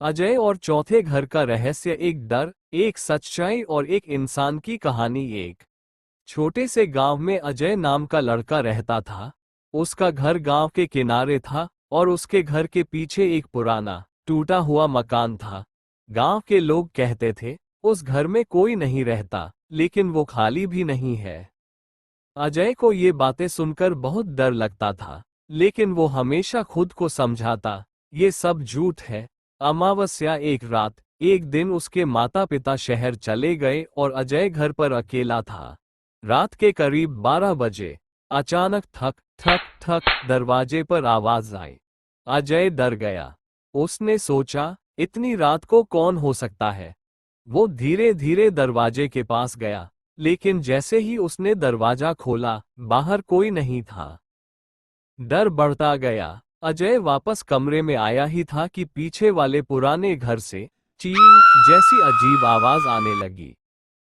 अजय और चौथे घर का रहस्य। एक डर, एक सच्चाई और एक इंसान की कहानी। एक छोटे से गांव में अजय नाम का लड़का रहता था। उसका घर गांव के किनारे था और उसके घर के पीछे एक पुराना टूटा हुआ मकान था। गांव के लोग कहते थे, उस घर में कोई नहीं रहता, लेकिन वो खाली भी नहीं है। अजय को ये बातें सुनकर बहुत डर लगता था, लेकिन वो हमेशा खुद को समझाता, ये सब झूठ है। अमावस्या एक रात, एक दिन उसके माता पिता शहर चले गए और अजय घर पर अकेला था। रात के करीब 12 बजे अचानक ठक ठक ठक दरवाजे पर आवाज आई। अजय डर गया। उसने सोचा, इतनी रात को कौन हो सकता है। वो धीरे धीरे दरवाजे के पास गया, लेकिन जैसे ही उसने दरवाजा खोला, बाहर कोई नहीं था। डर बढ़ता गया। अजय वापस कमरे में आया ही था कि पीछे वाले पुराने घर से ची जैसी अजीब आवाज आने लगी।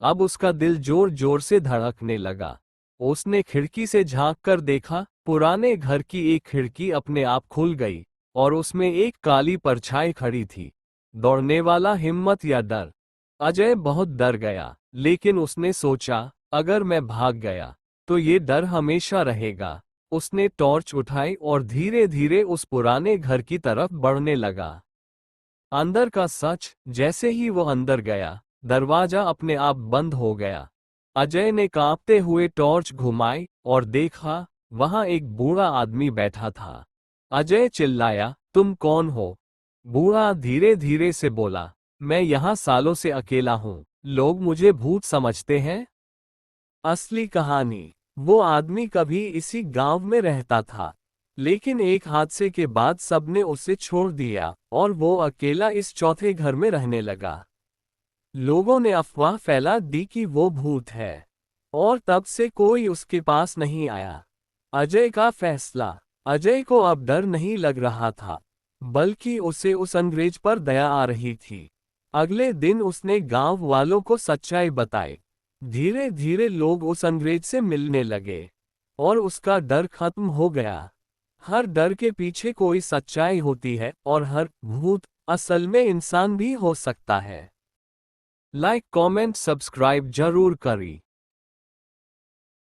अब उसका दिल जोर जोर से धड़कने लगा। उसने खिड़की से झांक कर देखा, पुराने घर की एक खिड़की अपने आप खुल गई और उसमें एक काली परछाई खड़ी थी। दौड़ने वाला हिम्मत या डर? अजय बहुत डर गया, लेकिन उसने सोचा, अगर मैं भाग गया तो ये डर हमेशा रहेगा। उसने टॉर्च उठाई और धीरे धीरे उस पुराने घर की तरफ बढ़ने लगा। अंदर का सच, जैसे ही वो अंदर गया, दरवाजा अपने आप बंद हो गया। अजय ने कांपते हुए टॉर्च घुमाई और देखा, वहां एक बूढ़ा आदमी बैठा था। अजय चिल्लाया, तुम कौन हो? बूढ़ा धीरे धीरे से बोला, मैं यहाँ सालों से अकेला हूँ, लोग मुझे भूत समझते हैं। असली कहानी। वो आदमी कभी इसी गांव में रहता था, लेकिन एक हादसे के बाद सबने उसे छोड़ दिया और वो अकेला इस चौथे घर में रहने लगा। लोगों ने अफवाह फैला दी कि वो भूत है, और तब से कोई उसके पास नहीं आया। अजय का फैसला। अजय को अब डर नहीं लग रहा था, बल्कि उसे उस अंग्रेज पर दया आ रही थी। अगले दिन उसने गांव वालों को सच्चाई बताई। धीरे धीरे लोग उस अंग्रेज से मिलने लगे और उसका डर खत्म हो गया। हर डर के पीछे कोई सच्चाई होती है और हर भूत असल में इंसान भी हो सकता है। लाइक कमेंट सब्सक्राइब जरूर करें।